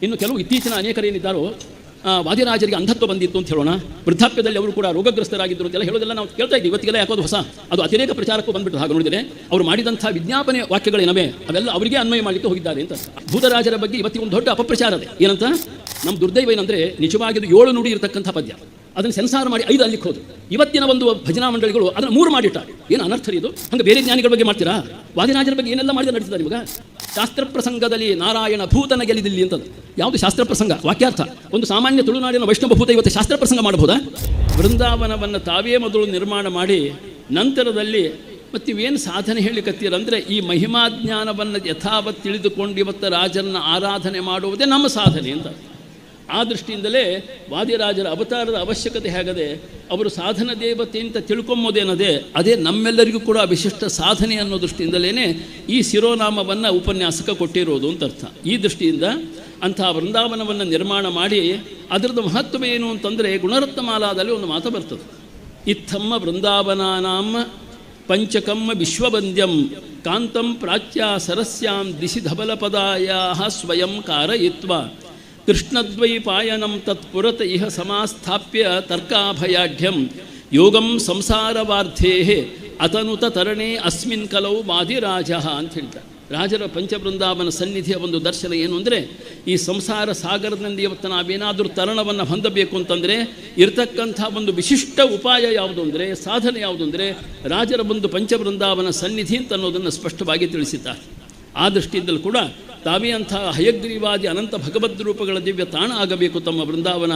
ಇನ್ನು ಕೆಲವು ಇತ್ತೀಚಿನ ಅನೇಕರೇನಿದ್ದಾರೋ ವಾದಿರಾಜರಿಗೆ ಅಂಧತ್ವ ಬಂದಿತ್ತು ಅಂತ ಹೇಳೋಣ, ವೃದ್ಧಾಪ್ಯದಲ್ಲಿ ಅವರು ಕೂಡ ರೋಗಗ್ರಸ್ತರಾಗಿದ್ದರು ಅಂತೆಲ್ಲ ಹೇಳೋದೆಲ್ಲ ನಾವು ಕೇಳ್ತಾ ಇದ್ದೀವಿ. ಇವತ್ತಿಗೆಲ್ಲ ಯಾಕೋದು ಹೊಸ ಅದು ಅತಿರೇಕ ಪ್ರಚಾರಕ್ಕೂ ಬಂದ್ಬಿಟ್ಟು ಹಾಗೆ ನೋಡಿದರೆ ಅವರು ಮಾಡಿದಂಥ ವಿಜ್ಞಾಪನೆ ವಾಕ್ಯಗಳೇನವೆ ಅವೆಲ್ಲ ಅವರಿಗೆ ಅನ್ವಯ ಮಾಡಲಿಕ್ಕೆ ಹೋಗಿದ್ದಾರೆ ಅಂತ. ಭೂತರಾಜರ ಬಗ್ಗೆ ಇವತ್ತಿಗೆ ಒಂದು ದೊಡ್ಡ ಅಪಪ್ರಚಾರ ಇದೆ. ಏನಂತ, ನಮ್ಮ ದುರ್ದೈವ ಏನಂದರೆ ನಿಜವಾಗಿದ್ದು 7 ನುಡಿ ಇರತಕ್ಕಂಥ ಪದ್ಯ ಅದನ್ನು ಸೆನ್ಸಾರ್ ಮಾಡಿ 5 ಅಲ್ಲಿಗೆ ಹೋದು. ಇವತ್ತಿನ ಒಂದು ಭಜನಾ ಮಂಡಳಿಗಳು ಅದನ್ನು 3 ಮಾಡಿಟ್ಟಾರೆ. ಏನು ಅನರ್ಥ ಇದು? ಹಂಗೆ ಬೇರೆ ಜ್ಞಾನಿಗಳ ಬಗ್ಗೆ ಮಾಡ್ತೀರಾ? ವಾದಿರಾಜರ ಬಗ್ಗೆ ಏನೆಲ್ಲ ಮಾಡಿದ್ರೆ ನಡೀತದೆ ನಿಮಗೆ? ಶಾಸ್ತ್ರ ಪ್ರಸಂಗದಲ್ಲಿ ನಾರಾಯಣ ಭೂತನ ಗೆಲಿದಿಲ್ಲಿ ಅಂತದ್ದು ಯಾವುದು ಶಾಸ್ತ್ರ ಪ್ರಸಂಗ? ವಾಕ್ಯಾರ್ಥ. ಒಂದು ಸಾಮಾನ್ಯ ತುಳುನಾಡಿನ ವೈಷ್ಣವ ಭೂತ ಇವತ್ತು ಶಾಸ್ತ್ರ ಪ್ರಸಂಗ ಮಾಡಬಹುದಾ? ವೃಂದಾವನವನ್ನು ತಾವೇ ಮೊದಲು ನಿರ್ಮಾಣ ಮಾಡಿ ನಂತರದಲ್ಲಿ ಮತ್ತಿವೇನು ಸಾಧನೆ ಹೇಳಿಕತ್ತೀರಂದರೆ ಈ ಮಹಿಮಾ ಜ್ಞಾನವನ್ನು ಯಥಾವತ್ ತಿಳಿದುಕೊಂಡು ಇವತ್ತು ರಾಜರನ್ನ ಆರಾಧನೆ ಮಾಡುವುದೇ ನಮ್ಮ ಸಾಧನೆ ಅಂತ. ಆ ದೃಷ್ಟಿಯಿಂದಲೇ ವಾದಿರಾಜರ ಅವತಾರದ ಅವಶ್ಯಕತೆ ಹೇಗದೆ, ಅವರು ಸಾಧನ ದೇವತೆ ಅಂತ ತಿಳ್ಕೊಂಬೋದೇನದೆ ಅದೇ ನಮ್ಮೆಲ್ಲರಿಗೂ ಕೂಡ ವಿಶಿಷ್ಟ ಸಾಧನೆ ಅನ್ನೋ ದೃಷ್ಟಿಯಿಂದಲೇ ಈ ಶಿರೋನಾಮವನ್ನು ಉಪನ್ಯಾಸಕ ಕೊಟ್ಟಿರೋದು ಅಂತ ಅರ್ಥ. ಈ ದೃಷ್ಟಿಯಿಂದ ಅಂಥ ವೃಂದಾವನವನ್ನು ನಿರ್ಮಾಣ ಮಾಡಿ ಅದರದ್ದು ಮಹತ್ವವೇನು ಅಂತಂದರೆ ಗುಣರತ್ನಮಾಲಾದಲ್ಲಿ ಒಂದು ಮಾತು ಬರ್ತದೆ. ಇತ್ತಮ್ಮ ವೃಂದಾವನಾನಾಂ ಪಂಚಕಮ್ಮ ವಿಶ್ವವಂದ್ಯಂ ಕಾಂತಂ ಪ್ರಾಚ್ಯ ಸರಸ್ಯಾಂ ದಿಶಿ ಧಬಲಪದಾಯ ಸ್ವಯಂ ಕಾರಯಿತ್ವ ಕೃಷ್ಣದ್ವೈಪಾಯನಂ ತತ್ಪುರತ ಇಹ ಸಮಾಸ್ಥಾಪ್ಯ ತರ್ಕಾಭಯಾಢ್ಯಂ ಯೋಗಂ ಸಂಸಾರವಾರ್ಥೇ ಅತನುತ ತರಣೆ ಅಸ್ಮಿನ್ ಕಲೌ ವಾದಿರಾಜ ಅಂತ ಹೇಳ್ತಾರೆ. ರಾಜರ ಪಂಚವೃಂದಾವನ ಸನ್ನಿಧಿಯ ಒಂದು ದರ್ಶನ ಏನು ಅಂದರೆ, ಈ ಸಂಸಾರ ಸಾಗರದಿಂದ ಇವತ್ತು ನಾವೇನಾದರೂ ತರಣವನ್ನು ಹೊಂದಬೇಕು ಅಂತಂದರೆ ಇರತಕ್ಕಂಥ ಒಂದು ವಿಶಿಷ್ಟ ಉಪಾಯ ಯಾವುದು ಅಂದರೆ, ಸಾಧನೆ ಯಾವುದು ಅಂದರೆ ರಾಜರ ಒಂದು ಪಂಚವೃಂದಾವನ ಸನ್ನಿಧಿ ಅಂತ ಅನ್ನೋದನ್ನು ಸ್ಪಷ್ಟವಾಗಿ ತಿಳಿಸಿದ್ದಾರೆ. ಆ ದೃಷ್ಟಿಯಿಂದಲೂ ಕೂಡ ತಾವೇ ಅಂಥ ಹಯಗ್ರೀವಾದಿ ಅನಂತ ಭಗವದ್ ರೂಪಗಳ ದಿವ್ಯ ತಾಣ ಆಗಬೇಕು ತಮ್ಮ ವೃಂದಾವನ.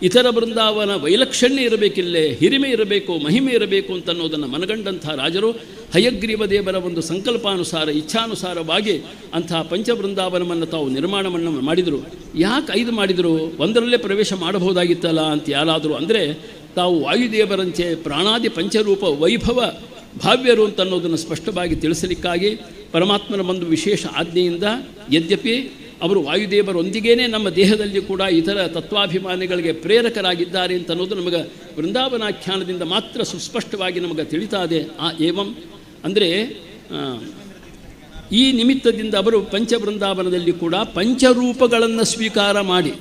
ಇತರ ವೃಂದಾವನ ವೈಲಕ್ಷಣ್ಯ ಇರಬೇಕಿಲ್ಲೇ, ಹಿರಿಮೆ ಇರಬೇಕು, ಮಹಿಮೆ ಇರಬೇಕು ಅಂತ ಅನ್ನೋದನ್ನು ಮನಗಂಡಂಥ ರಾಜರು ಹಯಗ್ರೀವ ದೇವರ ಒಂದು ಸಂಕಲ್ಪಾನುಸಾರ ಇಚ್ಛಾನುಸಾರವಾಗಿ ಅಂಥ ಪಂಚವೃಂದಾವನವನ್ನು ತಾವು ನಿರ್ಮಾಣವನ್ನು ಮಾಡಿದರು. ಯಾಕೆ 5 ಮಾಡಿದರು? ಒಂದರಲ್ಲೇ ಪ್ರವೇಶ ಮಾಡಬಹುದಾಗಿತ್ತಲ್ಲ ಅಂತ ಯಾರಾದರೂ ಅಂದರೆ, ತಾವು ವಾಯುದೇವರಂತೆ ಪ್ರಾಣಾದಿ ಪಂಚರೂಪ ವೈಭವ ಭಾವ್ಯರು ಅಂತ ಅನ್ನೋದನ್ನು ಸ್ಪಷ್ಟವಾಗಿ ತಿಳಿಸಲಿಕ್ಕಾಗಿ ಪರಮಾತ್ಮನ ಒಂದು ವಿಶೇಷ ಆಜ್ಞೆಯಿಂದ, ಯದ್ಯಪಿ ಅವರು ವಾಯುದೇವರೊಂದಿಗೇ ನಮ್ಮ ದೇಹದಲ್ಲಿ ಕೂಡ ಇತರ ತತ್ವಾಭಿಮಾನಿಗಳಿಗೆ ಪ್ರೇರಕರಾಗಿದ್ದಾರೆ ಅಂತ ಅನ್ನೋದು ನಮಗೆ ವೃಂದಾವನಾಖ್ಯಾನದಿಂದ ಮಾತ್ರ ಸುಸ್ಪಷ್ಟವಾಗಿ ನಮಗೆ ತಿಳಿತಾ ಇದೆ. ಏವಂ ಅಂದರೆ ಈ ನಿಮಿತ್ತದಿಂದ ಅವರು ಪಂಚವೃಂದಾವನದಲ್ಲಿ ಕೂಡ ಪಂಚರೂಪಗಳನ್ನು ಸ್ವೀಕಾರ ಮಾಡಿ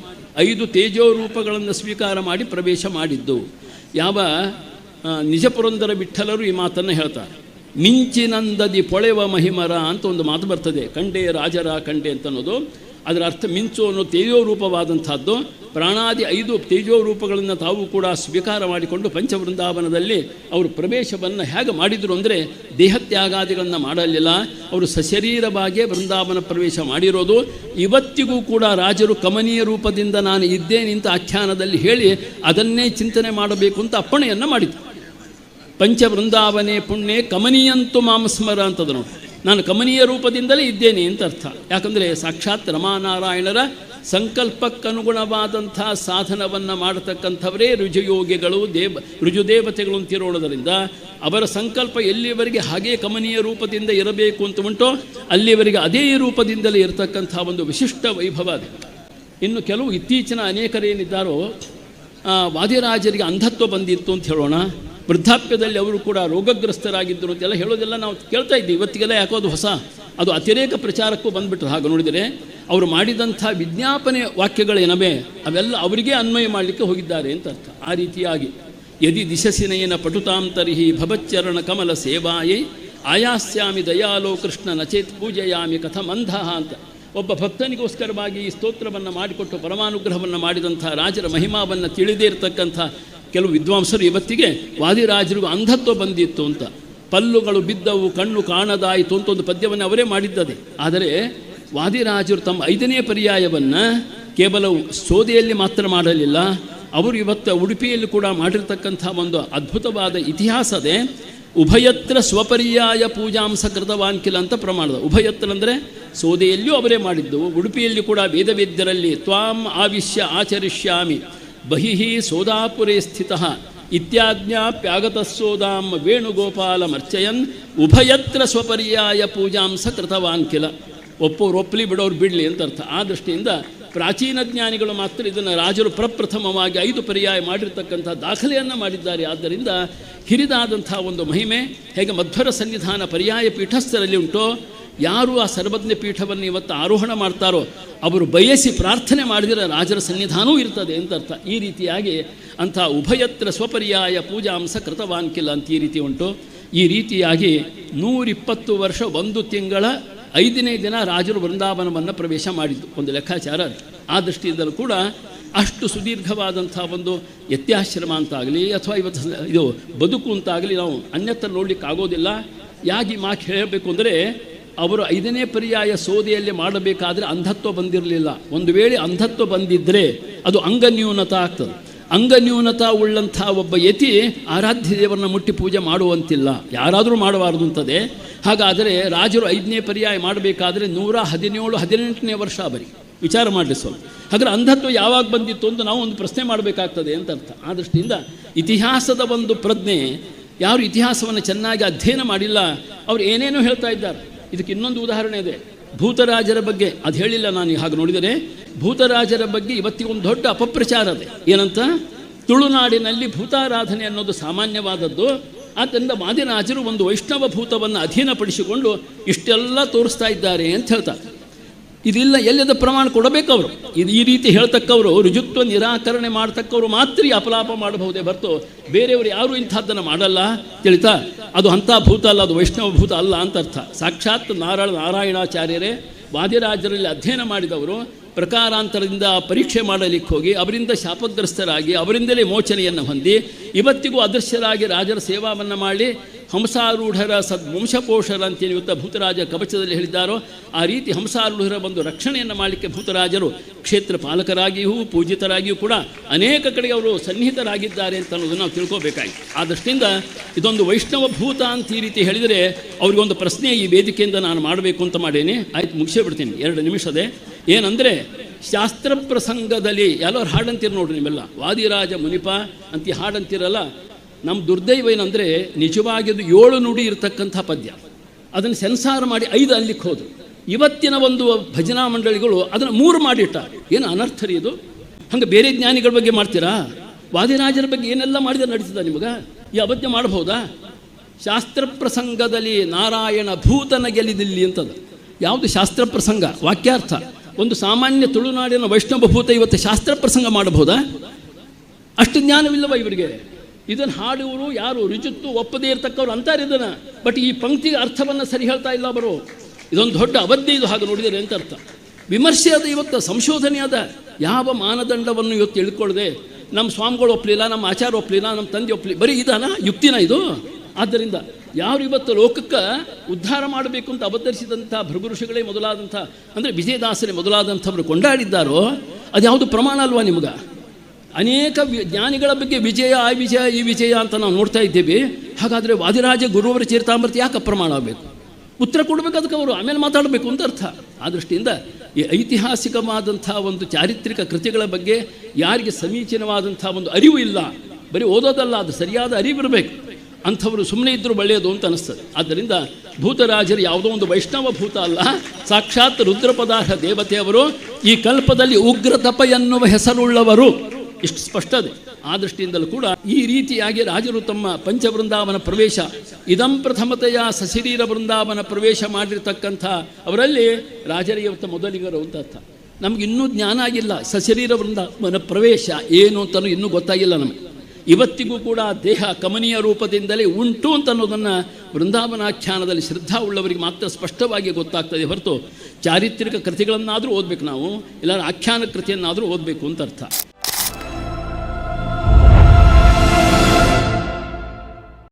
5 ತೇಜೋರೂಪಗಳನ್ನು ಸ್ವೀಕಾರ ಮಾಡಿ ಪ್ರವೇಶ ಮಾಡಿದ್ದು. ಯಾವ ನಿಜಪುರಂದರ ವಿಠಲರು ಈ ಮಾತನ್ನು ಹೇಳ್ತಾರೆ. ಮಿಂಚಿನಂದದಿ ಪೊಳೆವ ಮಹಿಮರ ಅಂತ ಒಂದು ಮಾತು ಬರ್ತದೆ. ಕಂಡೆ ರಾಜರ ಕಂಡೆ ಅಂತ ಅನ್ನೋದು ಅದರ ಅರ್ಥ ಮಿಂಚು ಅನ್ನೋ ತೇಜೋರೂಪವಾದಂಥದ್ದು. ಪ್ರಾಣಾದಿ 5 ತೇಜೋರೂಪಗಳನ್ನು ತಾವು ಕೂಡ ಸ್ವೀಕಾರ ಮಾಡಿಕೊಂಡು ಪಂಚವೃಂದಾವನದಲ್ಲಿ ಅವರು ಪ್ರವೇಶವನ್ನು ಹೇಗೆ ಮಾಡಿದರು ಅಂದರೆ, ದೇಹತ್ಯಾಗಾದಿಗಳನ್ನು ಮಾಡಲಿಲ್ಲ, ಅವರು ಸಶರೀರವಾಗಿಯೇ ವೃಂದಾವನ ಪ್ರವೇಶ ಮಾಡಿರೋದು. ಇವತ್ತಿಗೂ ಕೂಡ ರಾಜರು ಕಮನೀಯ ರೂಪದಿಂದ ನಾನು ಇದ್ದೇನೆ ಅಂತ ಆಖ್ಯಾನದಲ್ಲಿ ಹೇಳಿ ಅದನ್ನೇ ಚಿಂತನೆ ಮಾಡಬೇಕು ಅಂತ ಅಪ್ಪಣೆಯನ್ನು ಮಾಡಿದರು. ಪಂಚವೃಂದಾವನೆ ಪುಣ್ಯೆ ಕಮನೀಯಂತು ಮಾಮಸ್ಮರ ಅಂತದ ನೋಡಿ, ನಾನು ಕಮನೀಯ ರೂಪದಿಂದಲೇ ಇದ್ದೇನೆ ಅಂತ ಅರ್ಥ. ಯಾಕಂದರೆ ಸಾಕ್ಷಾತ್ ರಮಾನಾರಾಯಣರ ಸಂಕಲ್ಪಕ್ಕನುಗುಣವಾದಂಥ ಸಾಧನವನ್ನು ಮಾಡತಕ್ಕಂಥವರೇ ರುಜುಯೋಗಿಗಳು, ರುಜುದೇವತೆಗಳು ಅಂತಿರೋಣದರಿಂದ ಅವರ ಸಂಕಲ್ಪ ಎಲ್ಲಿಯವರೆಗೆ ಹಾಗೇ ಕಮನೀಯ ರೂಪದಿಂದ ಇರಬೇಕು ಅಂತ ಉಂಟೋ ಅಲ್ಲಿಯವರೆಗೆ ಅದೇ ರೂಪದಿಂದಲೇ ಇರತಕ್ಕಂಥ ಒಂದು ವಿಶಿಷ್ಟ ವೈಭವ ಅದು. ಇನ್ನು ಕೆಲವು ಇತ್ತೀಚಿನ ಅನೇಕರೇನಿದ್ದಾರೋ ವಾದಿರಾಜರಿಗೆ ಅಂಧತ್ವ ಬಂದಿತ್ತು ಅಂತ ಹೇಳೋಣ, ವೃದ್ಧಾಪ್ಯದಲ್ಲಿ ಅವರು ಕೂಡ ರೋಗಗ್ರಸ್ತರಾಗಿದ್ದರು ಅಂತೆಲ್ಲ ಹೇಳೋದೆಲ್ಲ ನಾವು ಕೇಳ್ತಾ ಇದ್ದೀವಿ. ಇವತ್ತಿಗೆಲ್ಲ ಯಾಕೋದು ಹೊಸ ಅದು ಅತಿರೇಕ ಪ್ರಚಾರಕ್ಕೂ ಬಂದುಬಿಟ್ರು. ಹಾಗೆ ನೋಡಿದರೆ ಅವರು ಮಾಡಿದಂಥ ವಿಜ್ಞಾಪನೆ ವಾಕ್ಯಗಳೇನವೆ ಅವೆಲ್ಲ ಅವರಿಗೆ ಅನ್ವಯ ಮಾಡಲಿಕ್ಕೆ ಹೋಗಿದ್ದಾರೆ ಅಂತ ಅರ್ಥ. ಆ ರೀತಿಯಾಗಿ ಯದಿ ದಿಶಸಿನಯನ ಪಟುತಾಂತರಿಹಿ ಭವಚ್ಚರಣ ಕಮಲ ಸೇವಾಯೈ ಆಯಾಸ್ಯಾಮಿ ದಯಾಲೋ ಕೃಷ್ಣ ನಚೇತ್ ಪೂಜೆಯಾಮಿ ಕಥಮಂಧ ಅಂತ ಒಬ್ಬ ಭಕ್ತನಿಗೋಸ್ಕರವಾಗಿ ಈ ಸ್ತೋತ್ರವನ್ನು ಮಾಡಿಕೊಟ್ಟು ಪರಮಾನುಗ್ರಹವನ್ನು ಮಾಡಿದಂಥ ರಾಜರ ಮಹಿಮಾವನ್ನು ತಿಳಿದೇ ಇರತಕ್ಕಂಥ ಕೆಲವು ವಿದ್ವಾಂಸರು ಇವತ್ತಿಗೆ ವಾದಿರಾಜರಿಗೂ ಅಂಧತ್ವ ಬಂದಿತ್ತು ಅಂತ, ಪಲ್ಲುಗಳು ಬಿದ್ದವು ಕಣ್ಣು ಕಾಣದಾಯಿತು ಅಂತ ಒಂದು ಪದ್ಯವನ್ನು ಅವರೇ ಮಾಡಿದ್ದದೆ. ಆದರೆ ವಾದಿರಾಜರು ತಮ್ಮ 5ನೇ ಪರ್ಯಾಯವನ್ನು ಕೇವಲ ಸೋದೆಯಲ್ಲಿ ಮಾತ್ರ ಮಾಡಲಿಲ್ಲ, ಅವರು ಇವತ್ತು ಉಡುಪಿಯಲ್ಲಿ ಕೂಡ ಮಾಡಿರ್ತಕ್ಕಂಥ ಒಂದು ಅದ್ಭುತವಾದ ಇತಿಹಾಸದೇ. ಉಭಯತ್ರ ಸ್ವಪರ್ಯಾಯ ಪೂಜಾಂಸ ಕೃತವಾನ್ಕಿಲ ಅಂತ ಪ್ರಮಾಣದ. ಉಭಯತ್ರ ಅಂದರೆ ಸೋದೆಯಲ್ಲಿಯೂ ಅವರೇ ಮಾಡಿದ್ದು, ಉಡುಪಿಯಲ್ಲಿ ಕೂಡ ವೇದವೇದ್ಯರಲ್ಲಿ ತ್ವಾಂ ಆವಿಶ್ಯ ಆಚರಿಷ್ಯಾಮಿ ಬಹಿಹಿ ಸೋದಾಪುರೇ ಸ್ಥಿತಃ ಇತ್ಯಾಜ್ಞಾಪ್ಯಾಗತಸ್ಸೋದಾಂ ವೇಣುಗೋಪಾಲಮರ್ಚಯನ್ ಉಭಯತ್ರ ಸ್ವಪರ್ಯಾಯ ಪೂಜಾಂಸ ಕೃತವಾನ್ ಕಿಲ. ಒಪ್ಪೋರು ಒಪ್ಪಲಿ, ಬಿಡೋರು ಬಿಡಲಿ ಅಂತ ಅರ್ಥ. ಆ ದೃಷ್ಟಿಯಿಂದ ಪ್ರಾಚೀನ ಜ್ಞಾನಿಗಳು ಮಾತ್ರ ಇದನ್ನು ರಾಜರು ಪ್ರಪ್ರಥಮವಾಗಿ 5 ಪರ್ಯಾಯ ಮಾಡಿರ್ತಕ್ಕಂಥ ದಾಖಲೆಯನ್ನು ಮಾಡಿದ್ದಾರೆ. ಆದ್ದರಿಂದ ಹಿರಿದಾದಂಥ ಒಂದು ಮಹಿಮೆ ಹೇಗೆ ಮಧ್ವರ ಸನ್ನಿಧಾನ ಪರ್ಯಾಯ ಪೀಠಸ್ಥರಲ್ಲಿ ಉಂಟೋ, ಯಾರು ಆ ಸರ್ವಜ್ಞ ಪೀಠವನ್ನು ಇವತ್ತು ಆರೋಹಣ ಮಾಡ್ತಾರೋ ಅವರು ಬಯಸಿ ಪ್ರಾರ್ಥನೆ ಮಾಡಿದರೆ ರಾಜರ ಸನ್ನಿಧಾನವೂ ಇರ್ತದೆ ಅಂತ ಅರ್ಥ. ಈ ರೀತಿಯಾಗಿ ಅಂಥ ಉಭಯತ್ರ ಸ್ವಪರ್ಯಾಯ ಪೂಜಾಂಸ ಕೃತವಾನ್ಕಿಲ್ಲ ಅಂತ ಈ ರೀತಿ ಉಂಟು. ಈ ರೀತಿಯಾಗಿ 120 ವರ್ಷ 1 ತಿಂಗಳ 5ನೇ ದಿನ ರಾಜರು ವೃಂದಾವನವನ್ನು ಪ್ರವೇಶ ಮಾಡಿದ್ದು ಒಂದು ಲೆಕ್ಕಾಚಾರ. ಆ ದೃಷ್ಟಿಯಿಂದಲೂ ಕೂಡ ಅಷ್ಟು ಸುದೀರ್ಘವಾದಂಥ ಒಂದು ಯತ್ಯಾಶ್ರಮ ಅಂತಾಗಲಿ ಅಥವಾ ಇವತ್ತು ಇದು ಬದುಕು ಅಂತಾಗಲಿ ನಾವು ಅನ್ಯತ್ರ ನೋಡಲಿಕ್ಕೆ ಆಗೋದಿಲ್ಲ. ಯಾಕೆ ಮಾತು ಹೇಳಬೇಕು ಅಂದರೆ ಅವರು 5ನೇ ಪರ್ಯಾಯ ಸೋದೆಯಲ್ಲಿ ಮಾಡಬೇಕಾದ್ರೆ ಅಂಧತ್ವ ಬಂದಿರಲಿಲ್ಲ. ಒಂದು ವೇಳೆ ಅಂಧತ್ವ ಬಂದಿದ್ದರೆ ಅದು ಅಂಗನ್ಯೂನತ ಆಗ್ತದೆ. ಅಂಗನ್ಯೂನತ ಉಳ್ಳಂಥ ಒಬ್ಬ ಯತಿ ಆರಾಧ್ಯ ದೇವರನ್ನ ಮುಟ್ಟಿ ಪೂಜೆ ಮಾಡುವಂತಿಲ್ಲ, ಯಾರಾದರೂ ಮಾಡಬಾರ್ದು ಅಂತದೆ. ಹಾಗಾದರೆ ರಾಜರು 5ನೇ ಪರ್ಯಾಯ ಮಾಡಬೇಕಾದ್ರೆ 117-18ನೇ ವರ್ಷ ಬರೀ ವಿಚಾರ ಮಾಡಲಿ ಸ್ವಲ್ಪ. ಹಾಗಾದ್ರೆ ಅಂಧತ್ವ ಯಾವಾಗ ಬಂದಿತ್ತು ಅಂತ ನಾವು ಒಂದು ಪ್ರಶ್ನೆ ಮಾಡಬೇಕಾಗ್ತದೆ ಅಂತ ಅರ್ಥ. ಆ ದೃಷ್ಟಿಯಿಂದ ಇತಿಹಾಸದ ಒಂದು ಪ್ರಜ್ಞೆ, ಯಾರು ಇತಿಹಾಸವನ್ನು ಚೆನ್ನಾಗಿ ಅಧ್ಯಯನ ಮಾಡಿಲ್ಲ ಅವರು ಏನೇನೋ ಹೇಳ್ತಾ ಇದ್ದಾರೆ. ಇದಕ್ಕೆ ಇನ್ನೊಂದು ಉದಾಹರಣೆ ಇದೆ, ಭೂತರಾಜರ ಬಗ್ಗೆ. ಅದು ಹೇಳಿಲ್ಲ ನಾನು ಹಾಗೆ ನೋಡಿದರೆ. ಭೂತರಾಜರ ಬಗ್ಗೆ ಇವತ್ತಿಗೊಂದು ದೊಡ್ಡ ಅಪಪ್ರಚಾರ ಇದೆ. ಏನಂತ, ತುಳುನಾಡಿನಲ್ಲಿ ಭೂತಾರಾಧನೆ ಅನ್ನೋದು ಸಾಮಾನ್ಯವಾದದ್ದು. ಆದ್ದರಿಂದ ವಾದಿರಾಜರು ಒಂದು ವೈಷ್ಣವ ಭೂತವನ್ನು ಅಧೀನಪಡಿಸಿಕೊಂಡು ಇಷ್ಟೆಲ್ಲ ತೋರಿಸ್ತಾ ಇದ್ದಾರೆ ಅಂತ ಹೇಳ್ತಾರೆ. ಇದಿಲ್ಲ, ಎಲ್ಲದ ಪ್ರಮಾಣ ಕೊಡಬೇಕು ಅವರು. ಇದು ಈ ರೀತಿ ಹೇಳ್ತಕ್ಕವರು, ರುಜುತ್ವ ನಿರಾಕರಣೆ ಮಾಡ್ತಕ್ಕವರು ಮಾತ್ರ ಅಪಲಾಪ ಮಾಡಬಹುದೇ ಹೊರತು ಬೇರೆಯವರು ಯಾರೂ ಇಂಥದ್ದನ್ನು ಮಾಡಲ್ಲ. ತಿಳಿತಾ, ಅದು ಅಂಥ ಭೂತ ಅಲ್ಲ, ಅದು ವೈಷ್ಣವ ಭೂತ ಅಲ್ಲ ಅಂತ ಅರ್ಥ. ಸಾಕ್ಷಾತ್ ನಾರಾಯಣಾಚಾರ್ಯರೇ ವಾದಿರಾಜರಲ್ಲಿ ಅಧ್ಯಯನ ಮಾಡಿದವರು ಪ್ರಕಾರಾಂತರದಿಂದ ಪರೀಕ್ಷೆ ಮಾಡಲಿಕ್ಕೆ ಹೋಗಿ ಅವರಿಂದ ಶಾಪಗ್ರಸ್ತರಾಗಿ ಅವರಿಂದಲೇ ಮೋಚನೆಯನ್ನು ಹೊಂದಿ ಇವತ್ತಿಗೂ ಅದೃಶ್ಯರಾಗಿ ರಾಜರ ಸೇವಾವನ್ನು ಮಾಡಿ ಹಂಸಾರೂಢರ ವಂಶಪೋಷರ ಅಂತೇನು ಇವತ್ತು ಭೂತರಾಜ ಕವಚದಲ್ಲಿ ಹೇಳಿದ್ದಾರೋ ಆ ರೀತಿ ಹಂಸಾರೂಢರ ಒಂದು ರಕ್ಷಣೆಯನ್ನು ಮಾಡಲಿಕ್ಕೆ ಭೂತರಾಜರು ಕ್ಷೇತ್ರ ಪಾಲಕರಾಗಿಯೂ ಪೂಜಿತರಾಗಿಯೂ ಕೂಡ ಅನೇಕ ಕಡೆಗೆ ಅವರು ಸನ್ನಿಹಿತರಾಗಿದ್ದಾರೆ ಅಂತ ಅನ್ನೋದನ್ನು ನಾವು ತಿಳ್ಕೋಬೇಕಾಗಿತ್ತು. ಆ ದೃಷ್ಟಿಯಿಂದ ಇದೊಂದು ವೈಷ್ಣವ ಭೂತ ಅಂತ ಈ ರೀತಿ ಹೇಳಿದರೆ ಅವರಿಗೊಂದು ಪ್ರಶ್ನೆ ಈ ವೇದಿಕೆಯಿಂದ ನಾನು ಮಾಡಬೇಕು ಅಂತ ಮಾಡೇನೆ. ಆಯ್ತು, ಮುಗಿಸೇ ಬಿಡ್ತೀನಿ, 2 ನಿಮಿಷದೇ. ಏನಂದರೆ, ಶಾಸ್ತ್ರ ಪ್ರಸಂಗದಲ್ಲಿ ಎಲ್ಲರೂ ಹಾಡಂತೀರ ನೋಡ್ರಿ ನೀವೆಲ್ಲ, ವಾದಿರಾಜ ಮುನಿಪ ಅಂತ ಹಾಡಂತೀರಲ್ಲ. ನಮ್ಮ ದುರ್ದೈವ ಏನಂದರೆ ನಿಜವಾಗಿದ್ದು 7 ನುಡಿ ಇರತಕ್ಕಂಥ ಪದ್ಯ, ಅದನ್ನು ಸೆನ್ಸಾರ್ ಮಾಡಿ 5 ಅಲ್ಲಿಕ್ಕೆ ಹೋದರು. ಇವತ್ತಿನ ಒಂದು ಭಜನಾ ಮಂಡಳಿಗಳು ಅದನ್ನು 3 ಮಾಡಿಟ್ಟ. ಏನು ಅನರ್ಥರಿ ಇದು? ಹಂಗೆ ಬೇರೆ ಜ್ಞಾನಿಗಳ ಬಗ್ಗೆ ಮಾಡ್ತೀರಾ? ವಾದಿರಾಜರ ಬಗ್ಗೆ ಏನೆಲ್ಲ ಮಾಡಿದರೆ ನಡೀತದ ನಿಮಗೆ? ಈ ಅಬದ್ಧ ಮಾಡಬಹುದಾ? ಶಾಸ್ತ್ರ ಪ್ರಸಂಗದಲ್ಲಿ ನಾರಾಯಣ ಭೂತನ ಗೆಲ್ಲಿದಿಲ್ಲಿ ಅಂತದ. ಯಾವುದು ಶಾಸ್ತ್ರ ಪ್ರಸಂಗ? ವಾಕ್ಯಾರ್ಥ. ಒಂದು ಸಾಮಾನ್ಯ ತುಳುನಾಡಿನ ವೈಷ್ಣವ ಭೂತ ಇವತ್ತು ಶಾಸ್ತ್ರ ಪ್ರಸಂಗ ಮಾಡಬಹುದಾ? ಅಷ್ಟು ಜ್ಞಾನವಿಲ್ಲವ ಇವರಿಗೆ? ಇದನ್ನು ಹಾಡುವರು ಯಾರು? ರುಜುತ್ತು ಒಪ್ಪದೇ ಇರ್ತಕ್ಕವ್ರು ಅಂತಾರೆ ಇದನ್ನು. ಬಟ್ ಈ ಪಂಕ್ತಿಗೆ ಅರ್ಥವನ್ನು ಸರಿ ಹೇಳ್ತಾ ಇಲ್ಲ ಅವರು. ಇದೊಂದು ದೊಡ್ಡ ಅಬದ್ಧ ಇದು, ಹಾಗೆ ನೋಡಿದರೆ ಅಂತ ಅರ್ಥ. ವಿಮರ್ಶೆ ಅದ, ಇವತ್ತು ಸಂಶೋಧನೆ ಅದ. ಯಾವ ಮಾನದಂಡವನ್ನು ಇವತ್ತು ತಿಳ್ಕೊಳ್ಳದೆ ನಮ್ಮ ಸ್ವಾಮಿಗಳು ಒಪ್ಪಲಿಲ್ಲ, ನಮ್ಮ ಆಚಾರ ಒಪ್ಪಲಿಲ್ಲ, ನಮ್ಮ ತಂದೆ ಒಪ್ಪಲಿ, ಬರೀ ಇದಾನ ಯುಕ್ತಿನ ಇದು? ಆದ್ದರಿಂದ ಯಾರು ಇವತ್ತು ಲೋಕಕ್ಕೆ ಉದ್ಧಾರ ಮಾಡಬೇಕು ಅಂತ ಅವತರಿಸಿದಂಥ ಭೃಗು ಋಷಿಗಳೇ ಮೊದಲಾದಂಥ, ಅಂದರೆ ವಿಜಯದಾಸರೇ ಮೊದಲಾದಂಥವ್ರು ಕೊಂಡಾಡಿದ್ದಾರೋ ಅದು ಯಾವುದು ಪ್ರಮಾಣ ಅಲ್ವಾ ನಿಮ್ಗೆ? ಅನೇಕ ಜ್ಞಾನಿಗಳ ಬಗ್ಗೆ ವಿಜಯ, ಆ ವಿಜಯ, ಈ ವಿಜಯ ಅಂತ ನಾವು ನೋಡ್ತಾ ಇದ್ದೇವೆ. ಹಾಗಾದರೆ ವಾದಿರಾಜ ಗುರುವರ ಚರಿತಾಮೃತ ಯಾಕೆ ಅಪ್ರಮಾಣ ಆಗಬೇಕು? ಉತ್ತರ ಕೊಡಬೇಕು ಅದಕ್ಕೆ ಅವರು, ಆಮೇಲೆ ಮಾತಾಡಬೇಕು ಅಂತ ಅರ್ಥ. ಆ ದೃಷ್ಟಿಯಿಂದ ಈ ಐತಿಹಾಸಿಕವಾದಂಥ ಒಂದು ಚಾರಿತ್ರಿಕ ಕೃತಿಗಳ ಬಗ್ಗೆ ಯಾರಿಗೆ ಸಮೀಚೀನವಾದಂಥ ಒಂದು ಅರಿವು ಇಲ್ಲ, ಬರೀ ಓದೋದಲ್ಲ, ಅದು ಸರಿಯಾದ ಅರಿವಿರಬೇಕು. ಅಂಥವರು ಸುಮ್ಮನೆ ಇದ್ದರೂ ಒಳ್ಳೆಯದು ಅಂತ ಅನಿಸ್ತದೆ. ಆದ್ದರಿಂದ ಭೂತರಾಜರು ಯಾವುದೋ ಒಂದು ವೈಷ್ಣವ ಭೂತ ಅಲ್ಲ, ಸಾಕ್ಷಾತ್ ರುದ್ರಪದಾರ್ಹ ದೇವತೆಯವರು. ಈ ಕಲ್ಪದಲ್ಲಿ ಉಗ್ರ ತಪ ಎನ್ನುವ ಹೆಸರುಳ್ಳವರು, ಇಷ್ಟು ಸ್ಪಷ್ಟ ಇದೆ. ಆ ದೃಷ್ಟಿಯಿಂದಲೂ ಕೂಡ ಈ ರೀತಿಯಾಗಿ ರಾಜರು ತಮ್ಮ ಪಂಚವೃಂದಾವನ ಪ್ರವೇಶ, ಇದಂ ಪ್ರಥಮತೆಯ ಸಶರೀರ ವೃಂದಾವನ ಪ್ರವೇಶ ಮಾಡಿರ್ತಕ್ಕಂಥ ಅವರಲ್ಲಿ ರಾಜರಿಗೆ ಇವತ್ತು ಮೊದಲಿಗರು ಅಂತ ಅರ್ಥ. ನಮ್ಗೆ ಇನ್ನೂ ಜ್ಞಾನ ಆಗಿಲ್ಲ, ಸಶರೀರ ವೃಂದಾವನ ಪ್ರವೇಶ ಏನು ಅಂತಲೂ ಇನ್ನೂ ಗೊತ್ತಾಗಿಲ್ಲ ನಮಗೆ. ಇವತ್ತಿಗೂ ಕೂಡ ದೇಹ ಕಮನೀಯ ರೂಪದಿಂದಲೇ ಉಂಟು ಅಂತ ಅನ್ನೋದನ್ನು ವೃಂದಾವನಾಖ್ಯಾನದಲ್ಲಿ ಶ್ರದ್ಧಾ ಉಳ್ಳವರಿಗೆ ಮಾತ್ರ ಸ್ಪಷ್ಟವಾಗಿ ಗೊತ್ತಾಗ್ತದೆ ಹೊರತು ಚಾರಿತ್ರಿಕ ಕೃತಿಗಳನ್ನಾದರೂ ಓದಬೇಕು ನಾವು, ಇಲ್ಲ ಆಖ್ಯಾನ ಕೃತಿಯನ್ನಾದರೂ ಓದಬೇಕು ಅಂತ ಅರ್ಥ.